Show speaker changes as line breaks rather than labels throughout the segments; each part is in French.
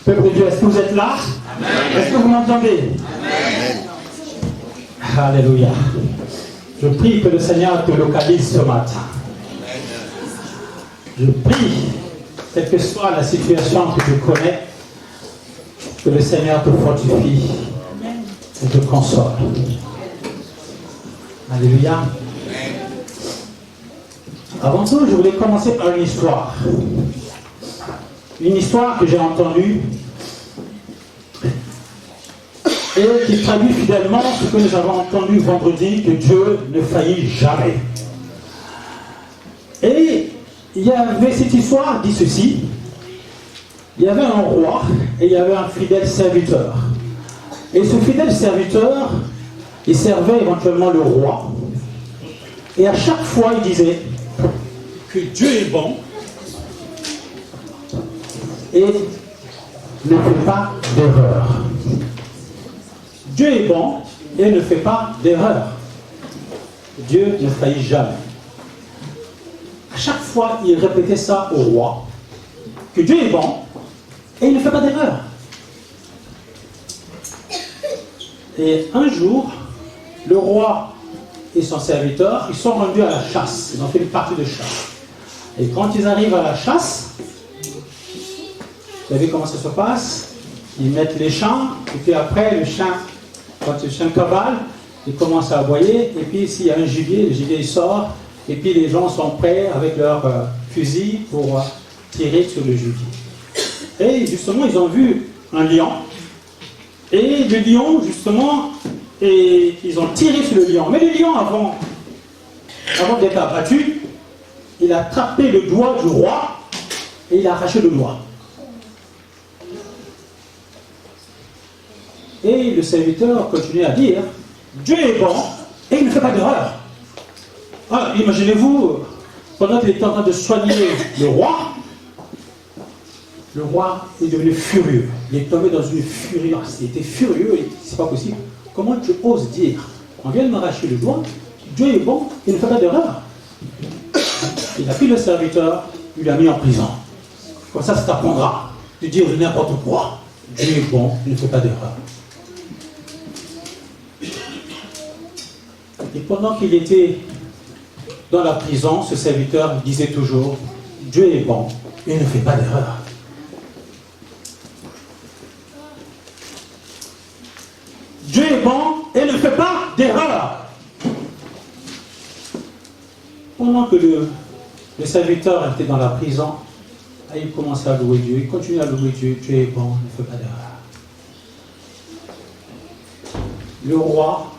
Peuple de Dieu, est-ce que vous êtes là? Amen. Est-ce que vous m'entendez? Alléluia. Je prie que le Seigneur te localise ce matin. Je prie, quelle que soit la situation que tu connais, que le Seigneur te fortifie et te console. Alléluia. Avant tout, je voulais commencer par une histoire. Une histoire que j'ai entendue et qui traduit fidèlement ce que nous avons entendu vendredi, que Dieu ne faillit jamais. Et il y avait cette histoire dit ceci: il y avait un roi et il y avait un fidèle serviteur. Et ce fidèle serviteur, il servait éventuellement le roi. Et à chaque fois, il disait que Dieu est bon et ne fait pas d'erreur. Dieu est bon et ne fait pas d'erreur. Dieu ne faillit jamais. À chaque fois, il répétait ça au roi, que Dieu est bon et il ne fait pas d'erreur. Et un jour, le roi et son serviteur, ils sont rendus à la chasse. Ils ont fait une partie de chasse. Et quand ils arrivent à la chasse, vous savez comment ça se passe? Ils mettent les champs, et puis après, le chien, quand le chien cavale, il commence à aboyer, et puis s'il y a un gibier, le gibier il sort, et puis les gens sont prêts avec leur fusil pour tirer sur le gibier. Et justement, ils ont vu un lion, et le lion, justement, et ils ont tiré sur le lion. Mais le lion, avant d'être abattu, il a attrapé le doigt du roi et il a arraché le doigt. Et le serviteur continue à dire: Dieu est bon et il ne fait pas d'erreur. Ah, imaginez-vous, pendant qu'il était en train de soigner le roi est devenu furieux. Il est tombé dans une furieuse. Il était furieux et c'est pas possible. Comment tu oses dire, on vient de m'arracher le doigt, Dieu est bon, il ne fait pas d'erreur. Il a pris le serviteur, il l'a mis en prison. Comme ça t'apprendra de dire n'importe quoi. Dieu est bon, il ne fait pas d'erreur. Et pendant qu'il était dans la prison, ce serviteur disait toujours: Dieu est bon, il ne fait pas d'erreur. Dieu est bon et ne fait pas d'erreur. Pendant que le serviteur était dans la prison, il commençait à louer Dieu, il continue à louer Dieu. Dieu est bon, il ne fait pas d'erreur. Le roi,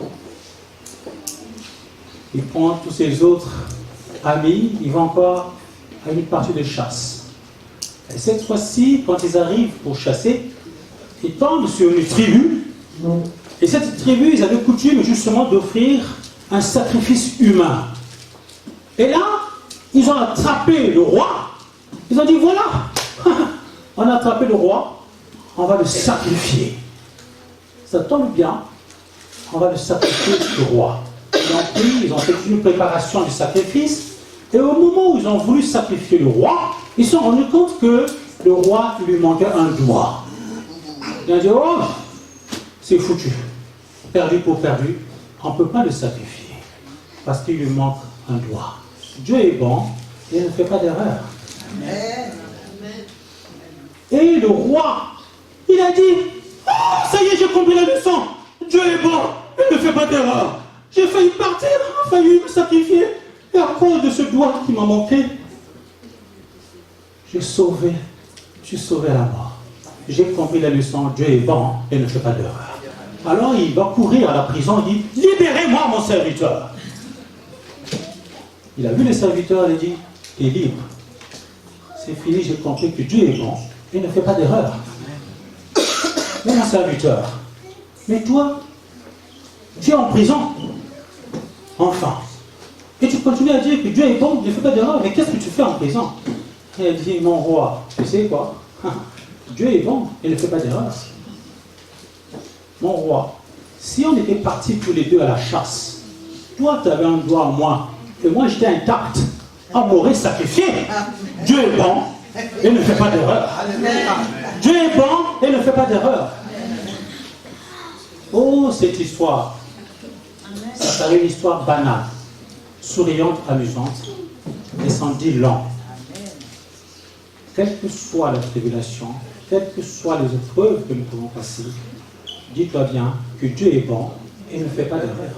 il prend tous ses autres amis, il va encore à une partie de chasse. Et cette fois-ci, quand ils arrivent pour chasser, ils tombent sur une tribu. Et cette tribu, ils avaient coutume justement d'offrir un sacrifice humain. Et là, ils ont attrapé le roi. Ils ont dit: voilà, on a attrapé le roi, on va le sacrifier. Ça tombe bien, on va le sacrifier le roi. Ils ont fait une préparation du sacrifice. Et au moment où ils ont voulu sacrifier le roi, ils se sont rendus compte que le roi lui manquait un doigt. Ils ont dit: oh, c'est foutu. Perdu pour perdu, on ne peut pas le sacrifier parce qu'il lui manque un doigt. Dieu est bon et il ne fait pas d'erreur. Et le roi, il a dit: oh, ça y est, j'ai compris la leçon. Dieu est bon, il ne fait pas d'erreur. J'ai failli partir, j'ai failli me sacrifier. Et à cause de ce doigt qui m'a manqué, j'ai sauvé la mort. J'ai compris la leçon. Dieu est bon et il ne fait pas d'erreur. Alors il va courir à la prison et dit: libérez-moi mon serviteur. Il a vu le serviteur et dit: tu es libre. C'est fini, j'ai compris que Dieu est bon et ne fait pas d'erreur. Mais mon serviteur, mais toi, tu es en prison. Enfin. Et tu continues à dire que Dieu est bon, il ne fait pas d'erreur. Mais qu'est-ce que tu fais en prison? Et elle dit: mon roi, tu sais quoi? Dieu est bon, il ne fait pas d'erreur. Mon roi, si on était partis tous les deux à la chasse, toi tu avais un doigt en moi, et moi j'étais intact, on m'aurait sacrifié. Dieu est bon, il ne fait pas d'erreur. Dieu est bon et ne fait pas d'erreur. Oh, cette histoire, ça paraît une histoire banale, souriante, amusante, mais sans dit long. Quelle que soit la tribulation, quelles que soient les épreuves que nous pouvons passer, dis-toi bien que Dieu est bon et ne fait pas d'erreur.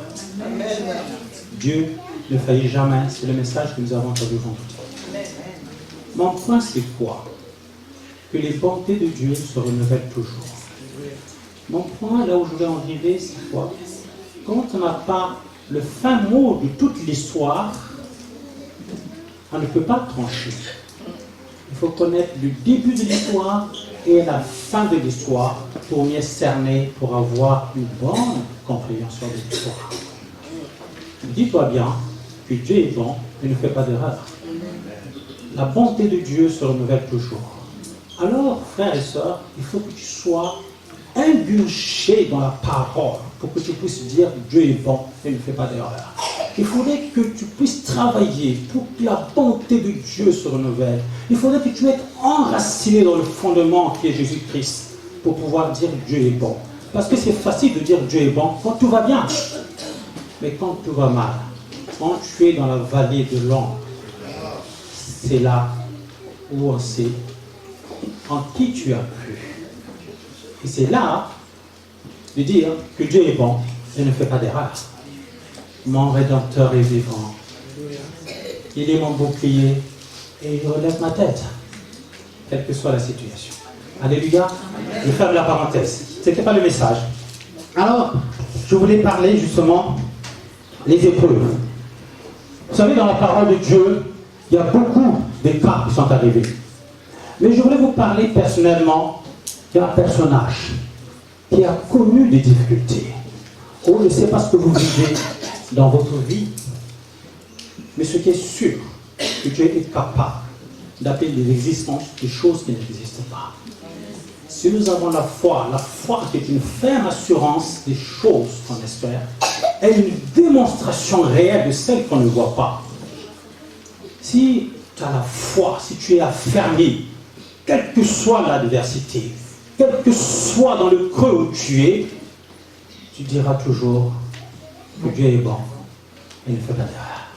Dieu ne faillit jamais, c'est le message que nous avons entendu vendredi. Mon point, c'est quoi? Que les bontés de Dieu se renouvellent toujours. Mon point, là où je vais en arriver, c'est quoi? Quand on n'a pas le fin mot de toute l'histoire, on ne peut pas trancher. Il faut connaître le début de l'histoire et la fin de l'histoire pour mieux cerner, pour avoir une bonne compréhension de l'histoire. Dis-toi bien que Dieu est bon et ne fait pas d'erreur. La bonté de Dieu se renouvelle toujours. Alors, frères et sœurs, il faut que tu sois ingurgé dans la parole pour que tu puisses dire Dieu est bon et ne fait pas d'erreur. Il faudrait que tu puisses travailler pour que la bonté de Dieu se renouvelle. Il faudrait que tu sois enraciné dans le fondement qui est Jésus-Christ pour pouvoir dire Dieu est bon. Parce que c'est facile de dire Dieu est bon quand tout va bien. Mais quand tout va mal, quand tu es dans la vallée de l'ombre, c'est là où on sait en qui tu as cru. Et c'est là de dire que Dieu est bon et ne fait pas d'erreur. Mon Rédempteur est vivant. Il est mon bouclier et il relève ma tête, quelle que soit la situation. Alléluia. Je ferme la parenthèse. Ce n'était pas le message. Alors, je voulais parler justement des épreuves. Vous savez, dans la parole de Dieu, il y a beaucoup de cas qui sont arrivés. Mais je voulais vous parler personnellement d'un personnage qui a connu des difficultés. Oh, je ne sais pas ce que vous vivez dans votre vie, mais ce qui est sûr, que Dieu est capable d'appeler l'existence des choses qui n'existent pas. Si nous avons la foi qui est une ferme assurance des choses qu'on espère, est une démonstration réelle de celles qu'on ne voit pas. Si tu as la foi, si tu es affermi, quelle que soit l'adversité, quel que soit dans le creux où tu es, tu diras toujours que Dieu est bon et ne fait pas d'erreur.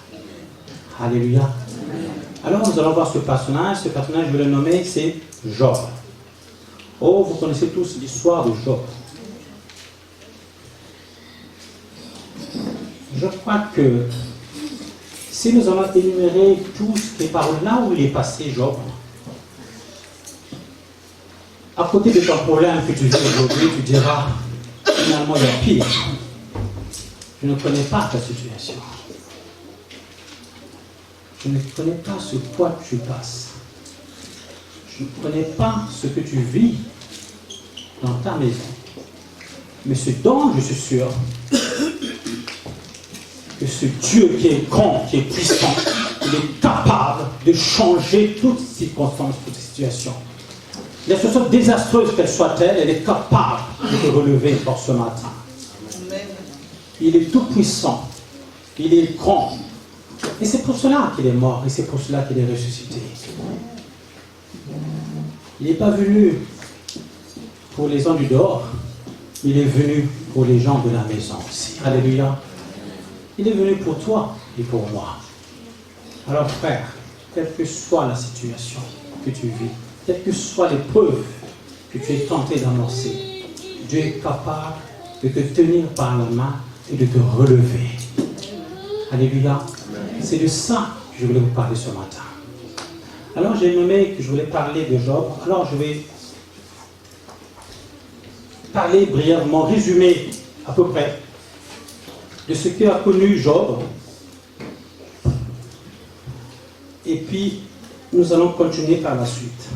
Alléluia. Alors nous allons voir ce personnage, je vais le nommer, c'est Job. Oh, vous connaissez tous l'histoire de Job. Je crois que si nous allons énumérer tout ce qui est par là où il est passé, Job, à côté de ton problème que tu vis aujourd'hui, tu diras, finalement il y a pire. Je ne connais pas ta situation. Je ne connais pas ce quoi tu passes. Je ne connais pas ce que tu vis dans ta maison. Mais ce dont je suis sûr, que ce Dieu qui est grand, qui est puissant, il est capable de changer toutes circonstances, toutes situations. Les situations désastreuses qu'elles soient-elles, elle est capable de te relever pour ce matin. Il est tout puissant, il est grand. Et c'est pour cela qu'il est mort, et c'est pour cela qu'il est ressuscité. Il n'est pas venu pour les gens du dehors, il est venu pour les gens de la maison aussi. Alléluia. Il est venu pour toi et pour moi. Alors frère, quelle que soit la situation que tu vis, quelle que soit l'épreuve que tu es tenté d'amorcer, Dieu est capable de te tenir par la main et de te relever. Alléluia. C'est de ça que je voulais vous parler ce matin. Alors j'ai nommé que je voulais parler de Job. Alors je vais parler brièvement, résumer à peu près de ce qu'a connu Job. Et puis nous allons continuer par la suite.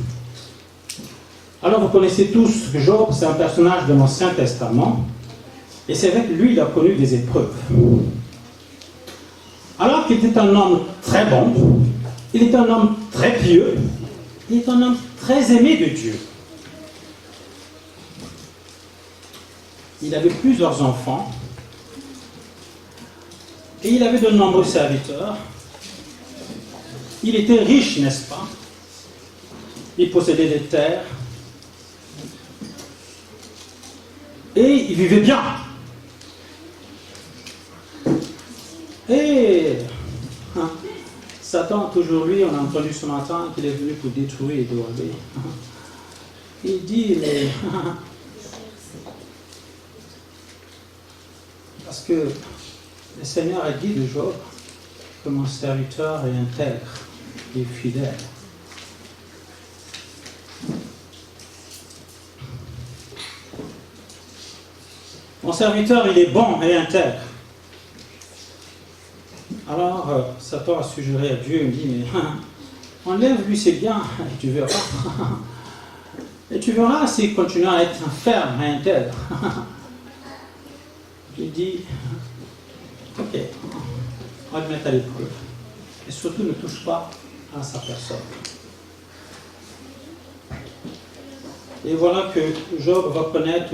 Alors vous connaissez tous que Job, c'est un personnage de l'Ancien Testament. Et c'est vrai que lui, il a connu des épreuves. Alors qu'il était un homme très bon, il était un homme très pieux, il est un homme très aimé de Dieu. Il avait plusieurs enfants et il avait de nombreux serviteurs. Il était riche, n'est-ce pas? Il possédait des terres, Et il vivait bien. Et Satan, toujours lui, on a entendu ce matin qu'il est venu pour détruire et dérober. Il dit, mais... Parce que le Seigneur a dit de Job que mon serviteur est intègre et fidèle. Mon serviteur, il est bon et intègre. Alors, Satan a suggéré à Dieu, il me dit, mais enlève-lui, c'est bien, et tu verras. Et tu verras s'il continue à être ferme et intègre. Il dit, ok, on va le mettre à l'épreuve. Et surtout, ne touche pas à sa personne. Et voilà que Job va connaître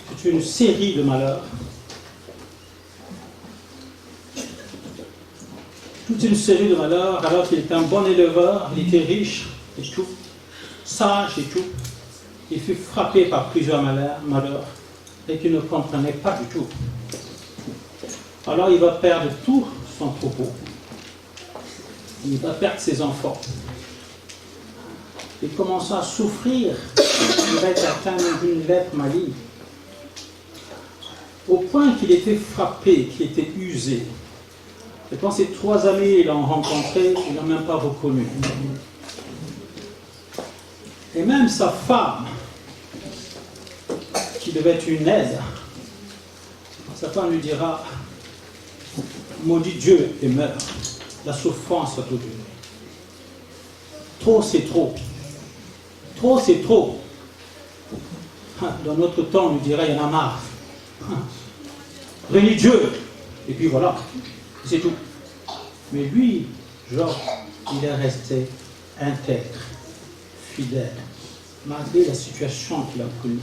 toute une série de malheurs. Toute une série de malheurs, alors qu'il était un bon éleveur, il était riche et tout, sage et tout. Il fut frappé par plusieurs malheurs et qu'il ne comprenait pas du tout. Alors il va perdre tout son troupeau. Il va perdre ses enfants. Il commence à souffrir. Il va être atteint d'une lèpre maligne. Au point qu'il était frappé, qu'il était usé. Et quand ses 3 amis l'ont rencontré, ils ne l'ont même pas reconnu. Et même sa femme, qui devait être une aide, sa femme lui dira, maudit Dieu et meurt. La souffrance va tout durer. Trop, c'est trop. Trop, c'est trop. Dans notre temps, on lui dirait, il y en a marre. Réunis Dieu. Et puis voilà. C'est tout. Mais lui, Job, il est resté intègre, fidèle, malgré la situation qu'il a connue,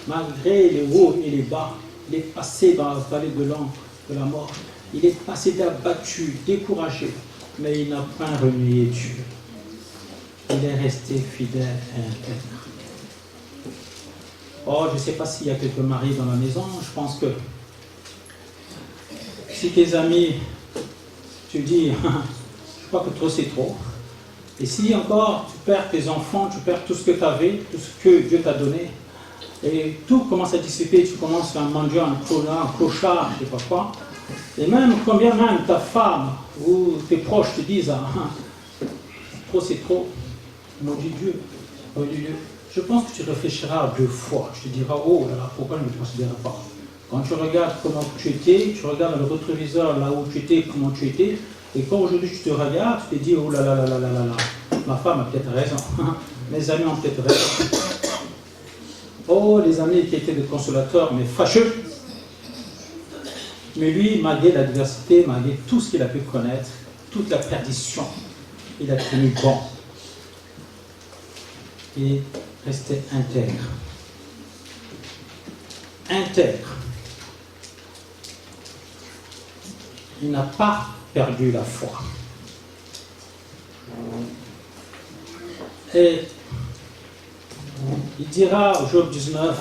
malgré les hauts et les bas. Il est passé dans la vallée de l'ombre de la mort. Il est passé d'abattu, découragé, mais il n'a pas renié Dieu. Il est resté fidèle et intègre. Oh, je ne sais pas s'il y a quelques maris dans la maison. Je pense que si tes amis, tu dis, je crois que trop c'est trop. Et si encore tu perds tes enfants, tu perds tout ce que tu avais, tout ce que Dieu t'a donné, et tout commence à dissiper, tu commences à manger un clochard, je ne sais pas quoi. Et même, combien même ta femme ou tes proches te disent, trop c'est trop, maudit Dieu, maudit Dieu. Je pense que tu réfléchiras 2 fois. Tu te diras, oh là là, pourquoi je ne me considère pas? Quand tu regardes comment tu étais, tu regardes dans le rétroviseur là où tu étais, comment tu étais, et quand aujourd'hui tu te regardes, tu te dis, oh là là là là là là là, ma femme a peut-être raison, mes amis ont peut-être raison. Oh, les amis qui étaient des consolateurs, mais fâcheux. Mais lui, malgré l'adversité, malgré tout ce qu'il a pu connaître, toute la perdition, il a tenu bon. Et restait intègre. Intègre. Il n'a pas perdu la foi. Et il dira au Job 19,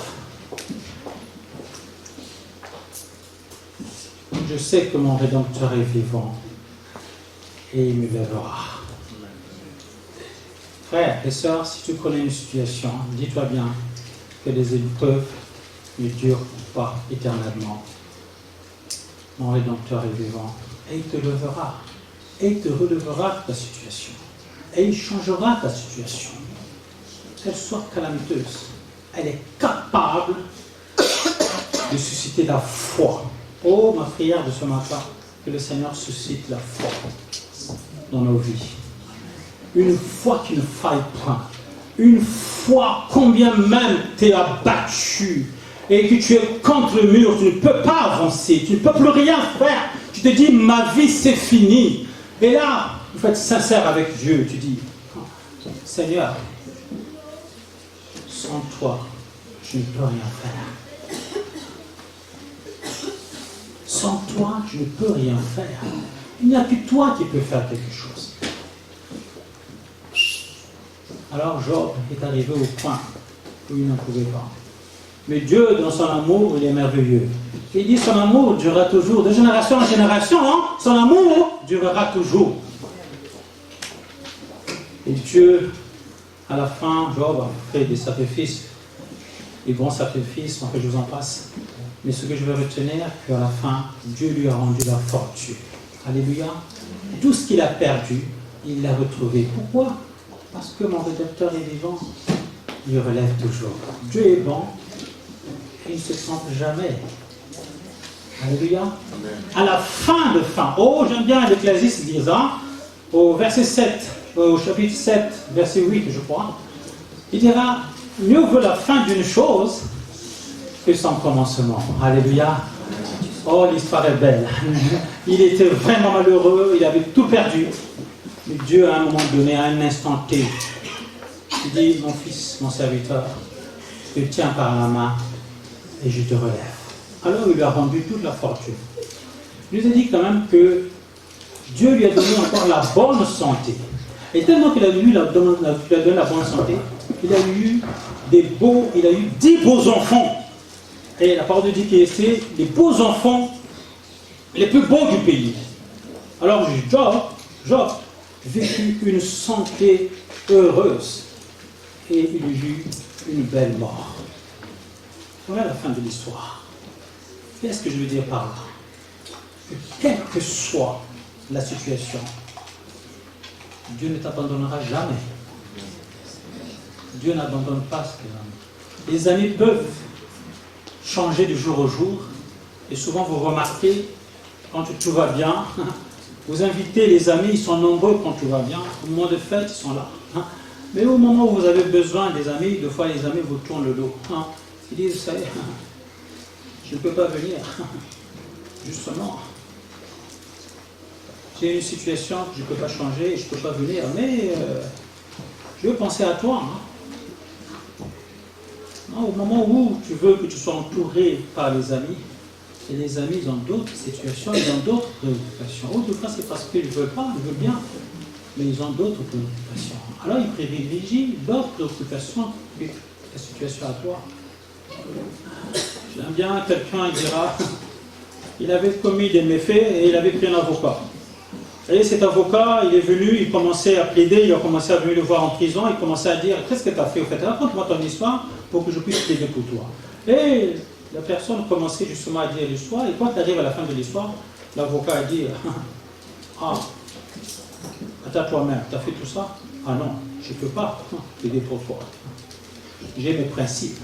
je sais que mon Rédempteur est vivant et il me verra. Frères et sœurs, si tu connais une situation, dis-toi bien que les épreuves ne durent pas éternellement. Mon Rédempteur est vivant et il te levera et il te relèvera de ta situation et il changera ta situation. Qu'elle soit calamiteuse, elle est capable de susciter la foi. Oh, ma prière de ce matin, que le Seigneur suscite la foi dans nos vies. Une foi qui ne faille pas. Une foi, combien même tu es abattu et que tu es contre le mur, tu ne peux pas avancer, tu ne peux plus rien faire. Tu te dis, ma vie c'est fini. Et là, il faut être sincère avec Dieu. Tu dis, Seigneur, sans toi, je ne peux rien faire. Sans toi, je ne peux rien faire. Il n'y a que toi qui peux faire quelque chose. Alors Job est arrivé au point où il n'en pouvait pas. Mais Dieu, dans son amour, il est merveilleux. Il dit son amour durera toujours. De génération en génération, hein, son amour durera toujours. Et Dieu, à la fin, Job a fait des sacrifices, des bons sacrifices, en fait, je vous en passe. Mais ce que je veux retenir, qu'à la fin, Dieu lui a rendu la fortune. Alléluia. Tout ce qu'il a perdu, il l'a retrouvé. Pourquoi? Parce que mon rédempteur est vivant. Il relève toujours. Dieu est bon. Il ne se trompe jamais. Alléluia. À la fin de fin. Oh, j'aime bien l'Ecclésiaste disant, au verset 7, au chapitre 7, verset 8, je crois, il dira, mieux vaut la fin d'une chose que son commencement. Alléluia. Oh, l'histoire est belle. Il était vraiment malheureux, il avait tout perdu. Mais Dieu, à un moment donné, à un instant T, il dit, mon fils, mon serviteur, je te tiens par la main et je te relève. Alors il lui a rendu toute la fortune. Il nous a dit quand même que Dieu lui a donné encore la bonne santé. Et tellement qu'il a donné la bonne santé, il a eu 10 beaux enfants. Et la parole de Dieu qui est c'est les beaux enfants les plus beaux du pays. Alors Job vécut une santé heureuse et il eut une belle mort. Voilà la fin de l'histoire. Qu'est-ce que je veux dire par là? Que quelle que soit la situation, Dieu ne t'abandonnera jamais. Dieu n'abandonne pas ses amis. Les amis peuvent changer du jour au jour. Et souvent, vous remarquez, quand tout va bien, vous invitez les amis, ils sont nombreux quand tout va bien. Au moment de fête, ils sont là. Mais au moment où vous avez besoin des amis, des fois, les amis vous tournent le dos. Ils disent, ça y est, je ne peux pas venir. Justement, j'ai une situation que je ne peux pas changer, je ne peux pas venir, mais je veux penser à toi. Non, au moment où tu veux que tu sois entouré par les amis, et les amis, ils ont d'autres situations, ils ont d'autres préoccupations. Autrefois, c'est parce qu'ils ne veulent pas, ils veulent bien, mais ils ont d'autres préoccupations. Alors, ils privilégient d'autres préoccupations que la situation à toi. J'aime bien, quelqu'un dira, il avait commis des méfaits et il avait pris un avocat. Et cet avocat, il est venu, il commençait à plaider, il a commencé à venir le voir en prison, il commençait à dire, qu'est-ce que tu as fait au fait? Raconte-moi ton histoire pour que je puisse plaider pour toi. Et la personne commençait justement à dire l'histoire, et quand tu arrives à la fin de l'histoire, l'avocat a dit, ah, attends toi-même, tu as fait tout ça? Ah non, je ne peux pas plaider pour toi. J'ai mes principes.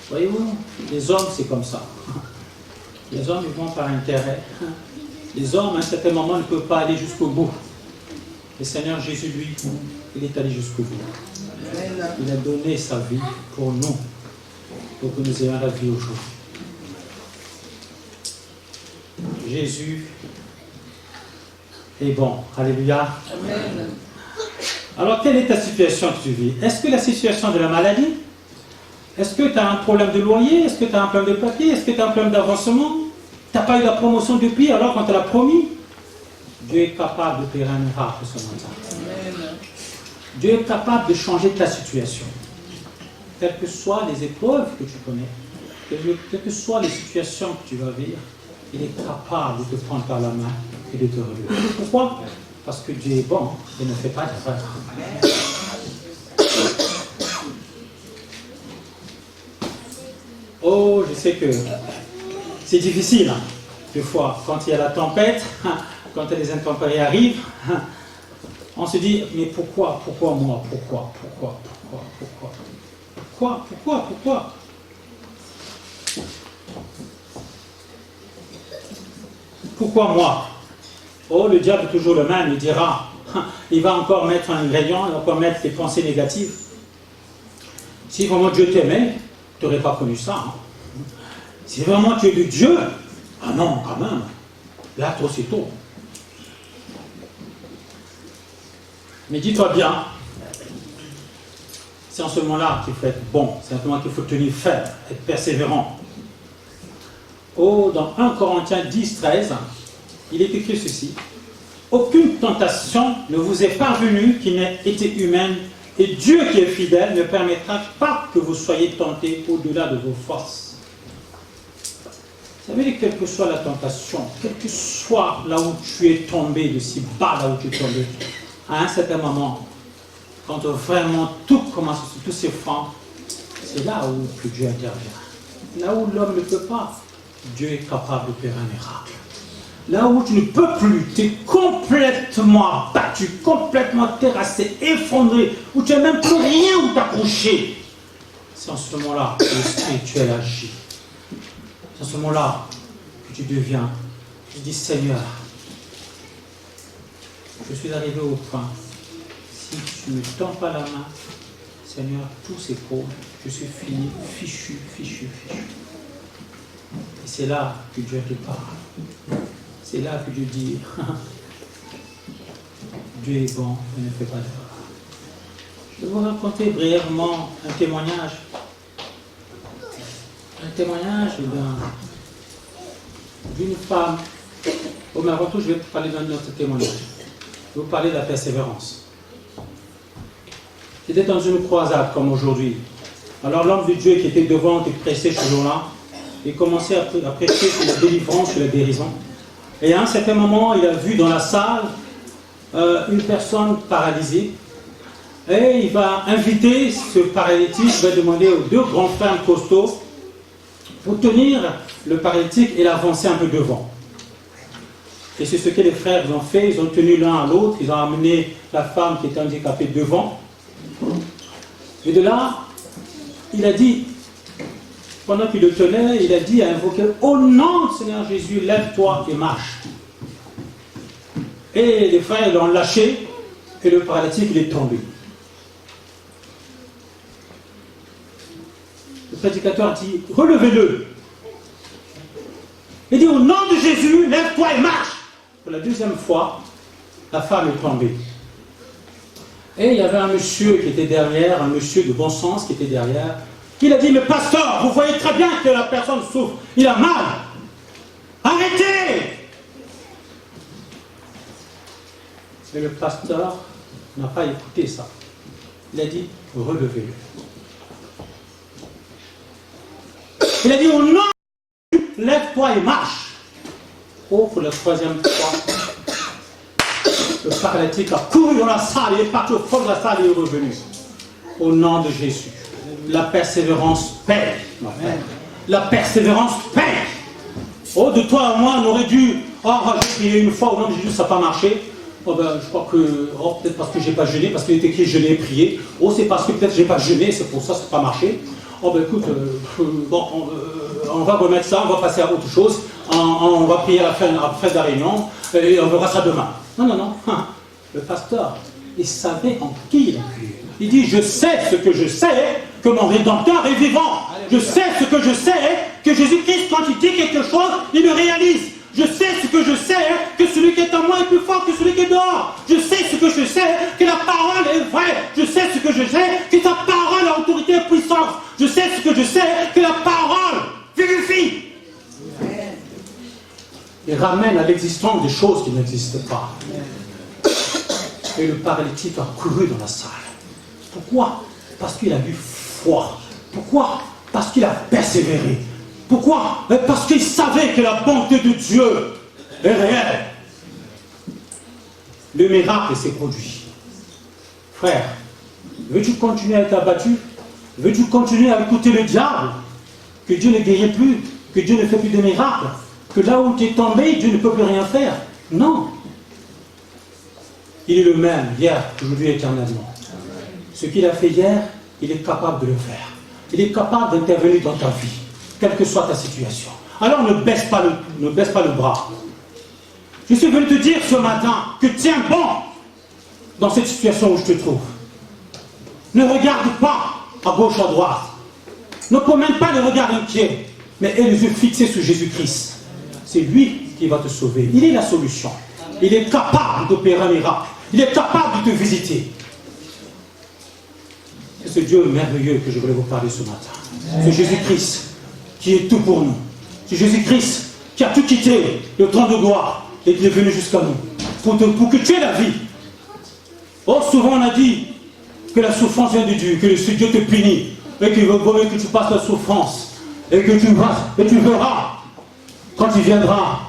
Voyez-vous, les hommes, c'est comme ça. Les hommes, ils vont par intérêt. Les hommes, à un certain moment, ne peuvent pas aller jusqu'au bout. Le Seigneur Jésus, lui, il est allé jusqu'au bout. Il a donné sa vie pour nous, pour que nous ayons la vie aujourd'hui. Jésus est bon. Alléluia. Amen. Alors, quelle est ta situation que tu vis? Est-ce que la situation de la maladie? Est-ce que tu as un problème de loyer? Est-ce que tu as un problème de papier? Est-ce que tu as un problème d'avancement? Tu n'as pas eu la promotion depuis, alors quand tu l'as promis? Dieu est capable de faire un miracle ce matin. Amen. Dieu est capable de changer ta situation. Quelles que soient les épreuves que tu connais, quelles que soient les situations que tu vas vivre, il est capable de te prendre par la main et de te relever. Pourquoi? Parce que Dieu est bon et ne fait pas d'erreur. Oh, je sais que c'est difficile, des fois, quand il y a la tempête, quand les intempéries arrivent, on se dit, mais pourquoi moi? Pourquoi moi? Oh, le diable est toujours le même, il dira, il va encore mettre un ingrédient, il va encore mettre des pensées négatives. Si vraiment Dieu t'aimait, tu n'aurais pas connu ça. Si vraiment tu es de Dieu, ah non, quand même, là, trop c'est tôt. Mais dis-toi bien, c'est en ce moment-là qu'il faut être bon, c'est en ce moment qu'il faut tenir ferme, être persévérant. Oh, dans 1 Corinthiens 10, 13, il est écrit ceci. Aucune tentation ne vous est parvenue qui n'ait été humaine Et Dieu qui est fidèle ne permettra pas que vous soyez tentés au-delà de vos forces. Vous savez, quelle que soit la tentation, quel que soit là où tu es tombé, de si bas là où tu es tombé, à un certain moment, quand vraiment tout commence, tout s'effondre, c'est là où que Dieu intervient. Là où l'homme ne peut pas, Dieu est capable de faire un miracle. Là où tu ne peux plus, tu es complètement abattu, complètement terrassé, effondré, où tu n'as même plus rien où t'accrocher. C'est en ce moment-là que le spirituel agit. C'est en ce moment-là que tu deviens. Tu dis, Seigneur, je suis arrivé au point. Si tu ne me tends pas la main, Seigneur, tout s'écroule. Je suis fini, fichu. Et c'est là que Dieu te parle. C'est là que Dieu dit, Dieu est bon, il ne fait pas d'erreur. Je vais vous raconter brièvement un témoignage. Un témoignage d'une femme. Au Maroc, je vais parler d'un autre témoignage. Je vais vous parler de la persévérance. J'étais dans une croisade comme aujourd'hui. Alors l'homme de Dieu qui était devant, qui prêchait ce jour-là, il commençait à prêcher sur la délivrance, sur la guérison. Et à un certain moment, il a vu dans la salle une personne paralysée. Et il va inviter ce paralytique, il va demander aux deux grands frères costauds pour tenir le paralytique et l'avancer un peu devant. Et c'est ce que les frères ont fait, ils ont tenu l'un à l'autre, ils ont amené la femme qui était handicapée devant. Et de là, il a dit, pendant qu'il le tenait, il a dit, a invoqué, au nom du Seigneur Jésus, lève-toi et marche. Et les frères l'ont lâché, et le paralytique, il est tombé. Le prédicateur dit, relevez-le. Il dit, au nom de Jésus, lève-toi et marche. Pour la deuxième fois, la femme est tombée. Et il y avait un monsieur qui était derrière, un monsieur de bon sens qui était derrière. Il a dit, mais pasteur, vous voyez très bien que la personne souffre, il a mal. Arrêtez! Mais le pasteur n'a pas écouté ça. Il a dit, relevez-le. Il a dit, au nom de Dieu, lève-toi et marche. Oh, pour la troisième fois, le paralytique a couru dans la salle, il est parti au fond de la salle et est revenu. Au nom de Jésus. La persévérance paie. La persévérance paie. Oh, de toi à moi, on aurait dû. Oh, j'ai prié une fois, au nom de Jésus, ça n'a pas marché. Oh, ben, je crois que. Oh, peut-être parce que je n'ai pas jeûné, parce qu'il était écrit jeûner et prier. Oh, c'est parce que peut-être je n'ai pas jeûné, c'est pour ça que ça n'a pas marché. Oh, ben écoute, bon, on va remettre ça, on va passer à autre chose. On va prier à la fin de la réunion, et on verra ça demain. Non. Le pasteur, il savait en qui il a cru. Il dit, je sais ce que je sais, que mon Rédempteur est vivant. Je sais ce que je sais, que Jésus-Christ, quand il dit quelque chose, il le réalise. Je sais ce que je sais, que celui qui est en moi est plus fort que celui qui est dehors. Je sais ce que je sais, que la parole est vraie. Je sais ce que je sais, que sa parole a autorité et puissance. Je sais ce que je sais, que la parole vivifie. Il ramène à l'existence des choses qui n'existent pas. Et le paralytique a couru dans la salle. Pourquoi? Parce qu'il a eu foi. Pourquoi? Parce qu'il a persévéré. Pourquoi? Parce qu'il savait que la bonté de Dieu est réelle. Le miracle s'est produit. Frère, veux-tu continuer à être abattu? Veux-tu continuer à écouter le diable? Que Dieu ne guérit plus, que Dieu ne fait plus de miracles, que là où tu es tombé, Dieu ne peut plus rien faire? Non. Il est le même, hier, aujourd'hui, éternellement. Ce qu'il a fait hier, il est capable de le faire. Il est capable d'intervenir dans ta vie, quelle que soit ta situation. Alors ne baisse pas le bras. Je suis venu te dire ce matin que tiens bon dans cette situation où je te trouve. Ne regarde pas à gauche, à droite. Ne promène pas le regard inquiet, mais aie les yeux fixés sur Jésus-Christ. C'est lui qui va te sauver. Il est la solution. Il est capable d'opérer un miracle. Il est capable de te visiter. C'est ce Dieu merveilleux que je voulais vous parler ce matin. C'est Jésus-Christ qui est tout pour nous. C'est Jésus-Christ qui a tout quitté, le trône de gloire, et qui est venu jusqu'à nous, pour que tu aies la vie. Oh, souvent on a dit, que la souffrance vient de Dieu, que Dieu te punit, et qu'il veut que tu passes la souffrance, et que tu verras, quand il viendra,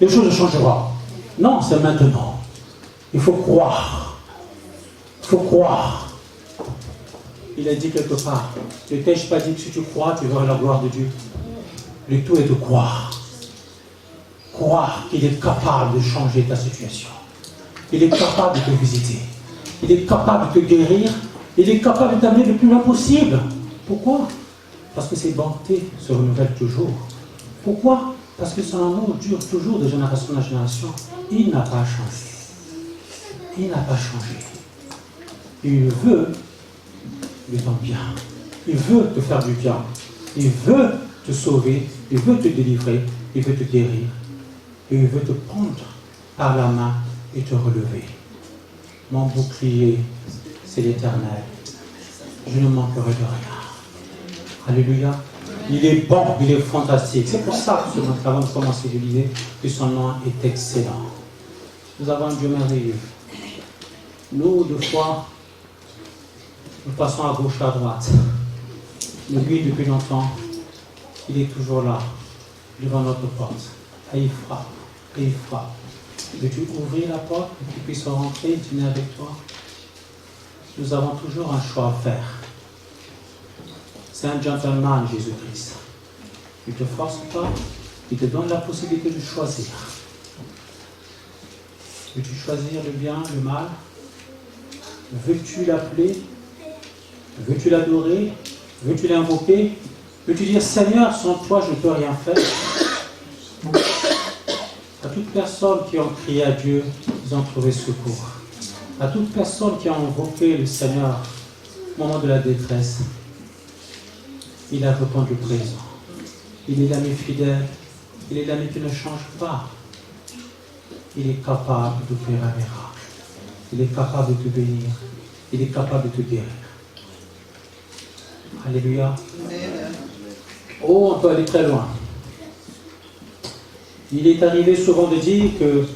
les choses changeront. Non, c'est maintenant. Il faut croire. Il faut croire. Il a dit quelque part, ne t'ai-je pas dit que si tu crois, tu verras la gloire de Dieu? Le tout est de croire. Croire qu'il est capable de changer ta situation. Il est capable de te visiter. Il est capable de te guérir. Il est capable de t'amener le plus loin possible. Pourquoi? Parce que ses bontés se renouvellent toujours. Pourquoi? Parce que son amour dure toujours de génération en génération. Il n'a pas changé. Il n'a pas changé. Il veut de ton bien. Il veut te faire du bien. Il veut te sauver. Il veut te délivrer. Il veut te guérir. Et il veut te prendre par la main et te relever. Mon bouclier, c'est l'Éternel. Je ne manquerai de rien. Alléluia. Il est bon, il est fantastique. C'est pour ça que ce matin, avant de commencer, je disais que son nom est excellent. Nous avons un Dieu merveilleux. Nous, deux fois, nous passons à gauche, à droite. Mais lui, depuis longtemps, il est toujours là, devant notre porte. Et il frappe, et il frappe. Veux-tu ouvrir la porte pour qu'il puisse rentrer, dîner avec toi? Nous avons toujours un choix à faire. C'est un gentleman, Jésus-Christ. Il ne te force pas, il te donne la possibilité de choisir. Veux-tu choisir le bien, le mal? Veux-tu l'appeler? Veux-tu l'adorer? Veux-tu l'invoquer? Veux-tu dire, Seigneur, sans toi, je ne peux rien faire? À toute personne qui a crié à Dieu, ils ont trouvé secours. À toute personne qui a invoqué le Seigneur au moment de la détresse, il a répondu présent. Il est l'ami fidèle. Il est l'ami qui ne change pas. Il est capable de faire un miracle. Il est capable de te bénir. Il est capable de te guérir. Alléluia. Oh, on peut aller très loin. Il est arrivé souvent de dire que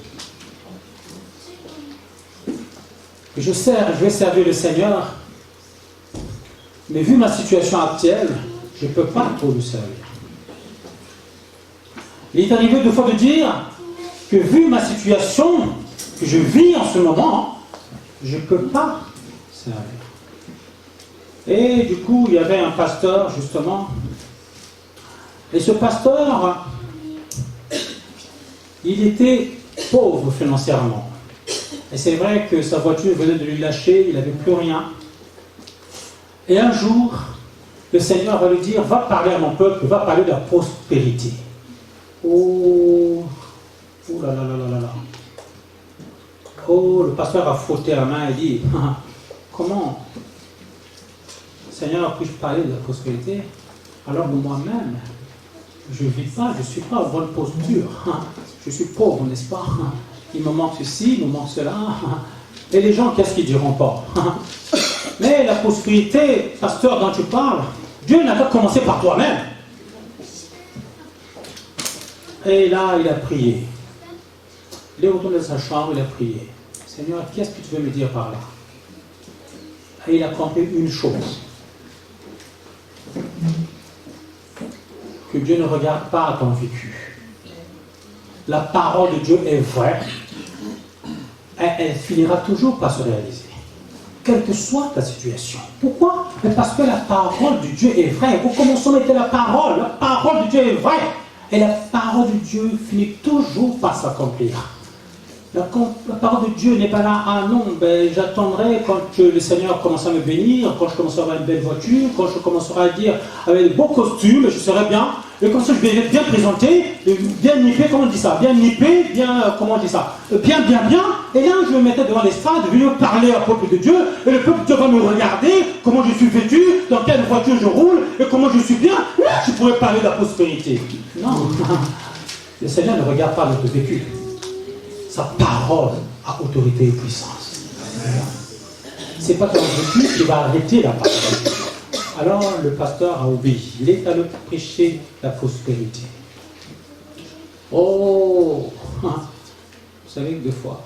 je vais servir le Seigneur, mais vu ma situation actuelle, je ne peux pas trop le servir. Il est arrivé deux fois de dire que vu ma situation que je vis en ce moment, je ne peux pas servir. Et du coup, il y avait un pasteur, justement, et ce pasteur, il était pauvre financièrement. Et c'est vrai que sa voiture venait de lui lâcher, il n'avait plus rien. Et un jour, le Seigneur va lui dire, va parler à mon peuple, va parler de la prospérité. Oh là là là là là là. Oh, le pasteur a frotté la main et dit, comment, Seigneur, puis-je parler de la prospérité alors que moi-même, je ne vis pas, je ne suis pas en bonne posture. Je suis pauvre, n'est-ce pas? Il me manque ceci, il me manque cela. Et les gens, qu'est-ce qu'ils diront pas? Mais la prospérité, pasteur, dont tu parles, Dieu n'a pas commencé par toi-même. Et là, il a prié. Il est retourné dans sa chambre, il a prié. Seigneur, qu'est-ce que tu veux me dire par là? Et il a compris une chose. Que Dieu ne regarde pas à ton vécu. La parole de Dieu est vraie. Elle finira toujours par se réaliser. Quelle que soit ta situation. Pourquoi? Parce que la parole de Dieu est vraie. Au commencement était la parole. La parole de Dieu est vraie. Et la parole de Dieu finit toujours par s'accomplir. La parole de Dieu n'est pas là, ah non, ben, j'attendrai quand le Seigneur commencera à me bénir, quand je commencerai à avoir une belle voiture, quand je commencerai à dire avec des beaux costumes, je serai bien, et comme ça je vais être bien présenté, bien nippé, comment on dit ça? Bien nippé, bien, comment on dit ça? Bien, et là je me mettais devant l'estrade, je venais parler au peuple de Dieu, et le peuple de Dieu va me regarder, comment je suis vêtu, dans quelle voiture je roule, et comment je suis bien, là je pourrais parler de la prospérité. Non, le Seigneur ne regarde pas notre vécu. Sa parole a autorité et puissance. Ce n'est pas ton vécu qui va arrêter la parole. Alors le pasteur a obéi. Il est allé prêcher la prospérité. Oh, vous savez que des fois,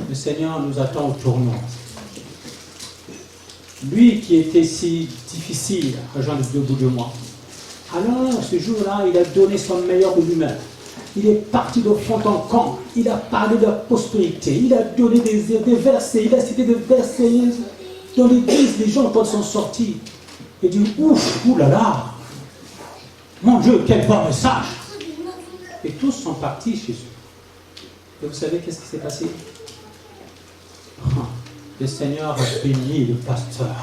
le Seigneur nous attend au tournant. Lui qui était si difficile à rejoindre au bout de moi. Alors, ce jour-là, il a donné son meilleur de lui-même. Il est parti de fond en comble. Il a parlé de la prospérité. Il a donné des versets. Il a cité des versets. Dans l'église, les gens, quand ils sont sortis, ils disent ouf, oulala, mon Dieu, quel bon message. Et tous sont partis chez eux. Et vous savez qu'est-ce qui s'est passé? Le Seigneur a béni le pasteur.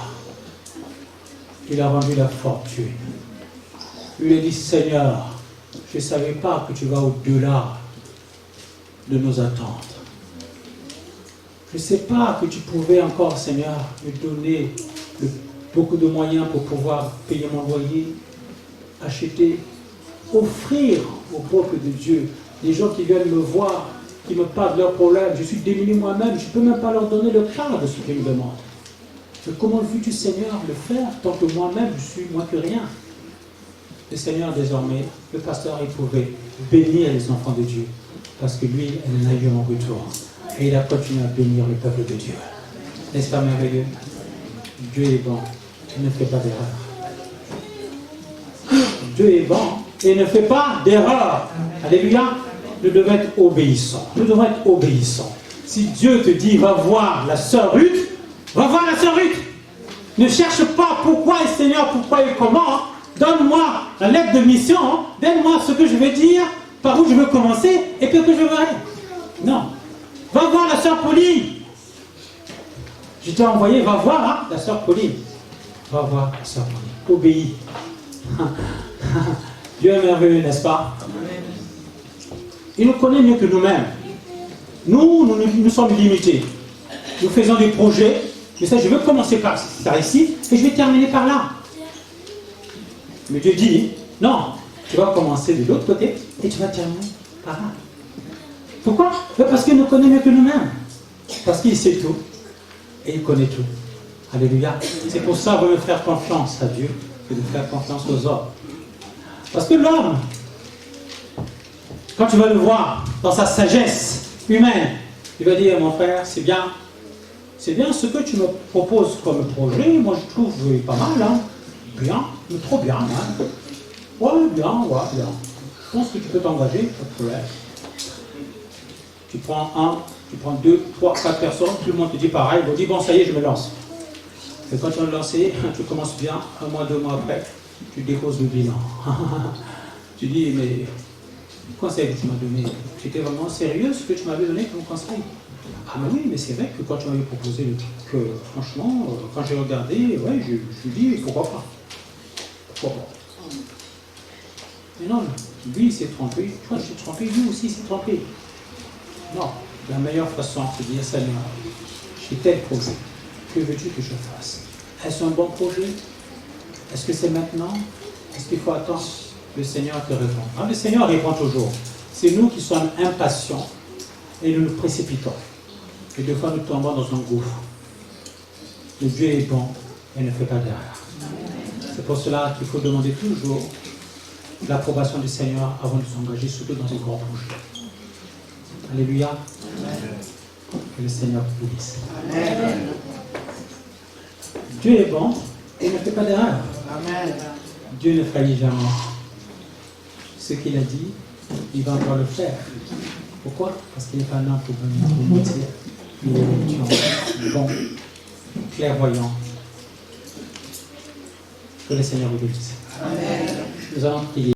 Il a rendu la fortune. Il lui a dit, Seigneur, je ne savais pas que tu vas au-delà de nos attentes. Je ne sais pas que tu pouvais encore, Seigneur, me donner beaucoup de moyens pour pouvoir payer mon loyer, acheter, offrir au peuple de Dieu, des gens qui viennent me voir, qui me parlent de leurs problèmes. Je suis démuni moi-même, je ne peux même pas leur donner le quart de ce qu'ils me demandent. Mais comment veux-tu, Seigneur, le faire tant que moi-même, je suis moins que rien? Le Seigneur, désormais, le pasteur, il pouvait bénir les enfants de Dieu, parce que lui, il en a eu en retour. Et il a continué à bénir le peuple de Dieu. N'est-ce pas merveilleux? Dieu est bon, il ne fait pas d'erreur. Dieu est bon, et il ne fait pas d'erreur. Alléluia. Nous devons être obéissants. Nous devons être obéissants. Si Dieu te dit, va voir la sœur Ruth, va voir la sœur Ruth. Ne cherche pas pourquoi et Seigneur, pourquoi et comment. Donne-moi la lettre de mission. Donne-moi ce que je vais dire, par où je veux commencer, et puis que je veux aller. Non. Va voir la sœur Pauline. Je t'ai envoyé, va voir la sœur Pauline. Va voir la sœur Pauline. Obéis. Dieu est merveilleux, n'est-ce pas? Il nous connaît mieux que nous-mêmes. Nous sommes limités. Nous faisons des projets. Mais ça, je veux commencer par ici et je vais terminer par là. Mais Dieu dit, non, tu vas commencer de l'autre côté et tu vas terminer par là. Pourquoi? Parce qu'il nous connaît mieux que nous-mêmes. Parce qu'il sait tout. Et il connaît tout. Alléluia. C'est pour ça qu'il veut faire confiance à Dieu et de faire confiance aux hommes. Parce que l'homme, quand tu vas le voir dans sa sagesse humaine, il va dire, mon frère, c'est bien ce que tu me proposes comme projet, moi je trouve pas mal, hein. Bien, mais trop bien, hein. Ouais, bien. Je pense que tu peux t'engager, pas de problème. Tu prends 2, 3, 4 personnes, tout le monde te dit pareil, ils vont dire, bon, ça y est, je me lance. Et quand tu vas te lancer, tu commences bien, 1 mois, 2 mois après, tu déposes le bilan. Tu dis, mais conseil que tu m'as donné, c'était vraiment sérieux ce que tu m'avais donné comme conseil? Ah mais oui, mais c'est vrai que quand tu m'avais proposé le truc, franchement, quand j'ai regardé, ouais, je me suis dit, pourquoi pas? Pourquoi pas? Mais non, lui il s'est trompé, toi je suis trompé, lui aussi il s'est trompé. Non, la meilleure façon, c'est de dire, Seigneur, j'ai tel projet, que veux-tu que je fasse? Est-ce un bon projet? Est-ce que c'est maintenant? Est-ce qu'il faut attendre? Le Seigneur te répond. Ah, le Seigneur répond toujours. C'est nous qui sommes impatients et nous nous précipitons. Et des fois nous tombons dans un gouffre. Mais Dieu est bon et ne fait pas d'erreur. C'est pour cela qu'il faut demander toujours l'approbation du Seigneur avant de s'engager, surtout dans un grand projet. Alléluia. Que le Seigneur vous bénisse. Dieu est bon et ne fait pas d'erreur. Dieu ne faillit jamais. Ce qu'il a dit, il va encore le faire. Pourquoi? Parce qu'il n'est pas là pour venir mentir. Il est bon, clairvoyant. Que le Seigneur vous bénisse. Nous allons prier.